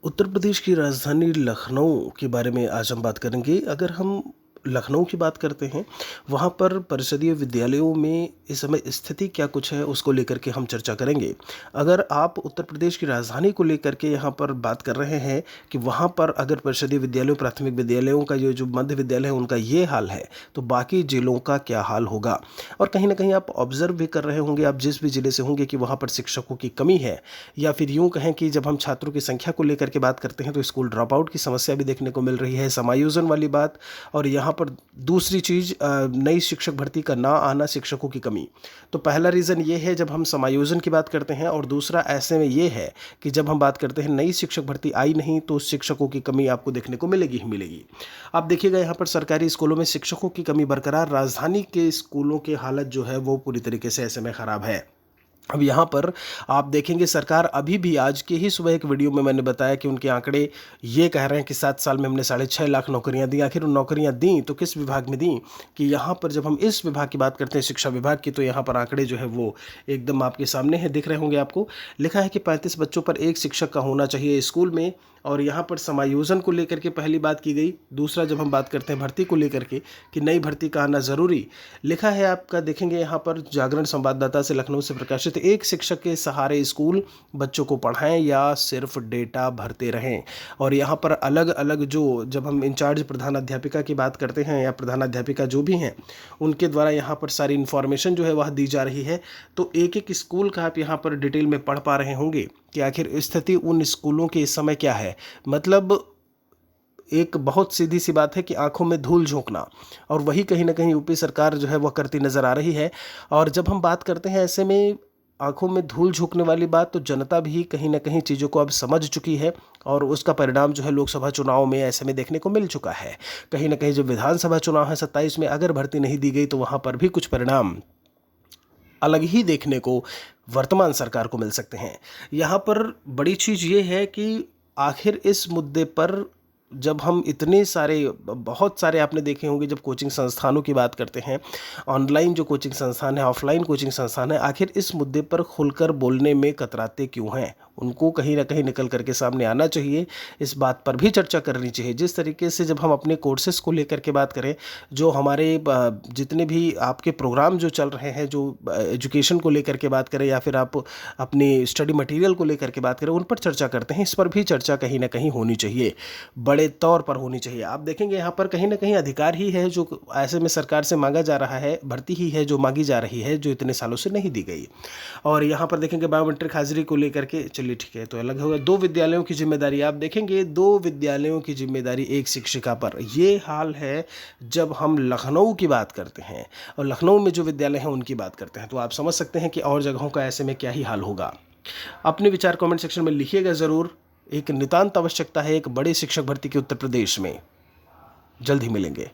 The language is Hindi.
उत्तर प्रदेश की राजधानी लखनऊ के बारे में आज हम बात करेंगे। अगर हम लखनऊ की बात करते हैं, वहाँ पर परिषदीय विद्यालयों में इस समय स्थिति क्या कुछ है, उसको लेकर के हम चर्चा करेंगे। अगर आप उत्तर प्रदेश की राजधानी को लेकर के यहाँ पर बात कर रहे हैं कि वहाँ पर अगर परिषदीय विद्यालयों, प्राथमिक विद्यालयों का ये जो मध्य विद्यालय है उनका ये हाल है, तो बाकी जिलों का क्या हाल होगा। और कहीं ना कहीं आप ऑब्जर्व भी कर रहे होंगे, आप जिस भी ज़िले से होंगे, कि वहाँ पर शिक्षकों की कमी है, या फिर यूँ कहें कि जब हम छात्रों की संख्या को लेकर के बात करते हैं तो स्कूल ड्रॉप आउट की समस्या भी देखने को मिल रही है, समायोजन वाली बात। और यहाँ पर दूसरी चीज़, नई शिक्षक भर्ती का ना आना, शिक्षकों की कमी। तो पहला रीज़न ये है जब हम समायोजन की बात करते हैं, और दूसरा ऐसे में ये है कि जब हम बात करते हैं नई शिक्षक भर्ती आई नहीं तो शिक्षकों की कमी आपको देखने को मिलेगी ही मिलेगी। आप देखिएगा यहाँ पर सरकारी स्कूलों में शिक्षकों की कमी बरकरार, राजधानी के स्कूलों की हालत जो है वो पूरी तरीके से ऐसे में ख़राब है। अब यहाँ पर आप देखेंगे सरकार अभी भी, आज के ही सुबह एक वीडियो में मैंने बताया कि उनके आंकड़े ये कह रहे हैं कि 7 साल में हमने 6.5 लाख नौकरियां दी। आखिर उन नौकरियां दी तो किस विभाग में दी, कि यहाँ पर जब हम इस विभाग की बात करते हैं, शिक्षा विभाग की, तो यहाँ पर आंकड़े जो है वो एकदम आपके सामने है, दिख रहे होंगे आपको। लिखा है कि 35 बच्चों पर एक शिक्षक का होना चाहिए स्कूल में। और यहाँ पर समायोजन को लेकर के पहली बात की गई। दूसरा, जब हम बात करते हैं भर्ती को लेकर के कि नई भर्ती का आना ज़रूरी, लिखा है आपका, देखेंगे यहाँ पर जागरण संवाददाता से लखनऊ से प्रकाशित, एक शिक्षक के सहारे स्कूल बच्चों को पढ़ाएं या सिर्फ डेटा भरते रहें। और यहाँ पर अलग अलग जो, जब हम इंचार्ज प्रधानाध्यापिका की बात करते हैं या प्रधानाध्यापिका जो भी हैं, उनके द्वारा यहाँ पर सारी इन्फॉर्मेशन जो है वह दी जा रही है। तो एक एक स्कूल का आप यहाँ पर डिटेल में पढ़ पा रहे होंगे कि आखिर स्थिति उन स्कूलों की इस समय क्या है। मतलब एक बहुत सीधी सी बात है कि आंखों में धूल झोंकना, और वही कहीं ना कहीं यूपी सरकार जो है वह करती नज़र आ रही है। और जब हम बात करते हैं ऐसे में आंखों में धूल झोंकने वाली बात, तो जनता भी कहीं ना कहीं चीज़ों को अब समझ चुकी है, और उसका परिणाम जो है लोकसभा चुनाव में ऐसे में देखने को मिल चुका है। कहीं ना कहीं जब विधानसभा चुनाव है 27 में, अगर भर्ती नहीं दी गई तो वहाँ पर भी कुछ परिणाम अलग ही देखने को वर्तमान सरकार को मिल सकते हैं। यहाँ पर बड़ी चीज़ ये है कि आखिर इस मुद्दे पर जब हम इतने सारे, बहुत सारे आपने देखे होंगे, जब कोचिंग संस्थानों की बात करते हैं, ऑनलाइन जो कोचिंग संस्थान है, ऑफलाइन कोचिंग संस्थान है, आखिर इस मुद्दे पर खुलकर बोलने में कतराते क्यों हैं। उनको कहीं ना कहीं निकल करके सामने आना चाहिए, इस बात पर भी चर्चा करनी चाहिए। जिस तरीके से जब हम अपने कोर्सेज़ को लेकर के बात करें, जो हमारे जितने भी आपके प्रोग्राम जो चल रहे हैं, जो एजुकेशन को लेकर के बात करें, या फिर आप अपनी स्टडी मटेरियल को लेकर के बात करें, उन पर चर्चा करते हैं, इस पर भी चर्चा कहीं ना कहीं होनी चाहिए, बड़े तौर पर होनी चाहिए। आप देखेंगे यहाँ पर कहीं ना कहीं अधिकार ही है जो ऐसे में सरकार से मांगा जा रहा है, भर्ती ही है जो मांगी जा रही है, जो इतने सालों से नहीं दी गई। और यहाँ पर देखेंगे बायोमेट्रिक हाजिरी को लेकर के, चलिए ठीक है, तो अलग होगा। 2 विद्यालयों की जिम्मेदारी, आप देखेंगे 2 विद्यालयों की जिम्मेदारी एक शिक्षिका पर, ये हाल है जब हम लखनऊ की बात करते हैं और लखनऊ में जो विद्यालय हैं उनकी बात करते हैं। तो आप समझ सकते हैं कि और जगहों का ऐसे में क्या ही हाल होगा। अपने विचार कमेंट सेक्शन में लिखिएगा ज़रूर। एक नितांत आवश्यकता है एक बड़े शिक्षक भर्ती की उत्तर प्रदेश में। जल्द ही मिलेंगे।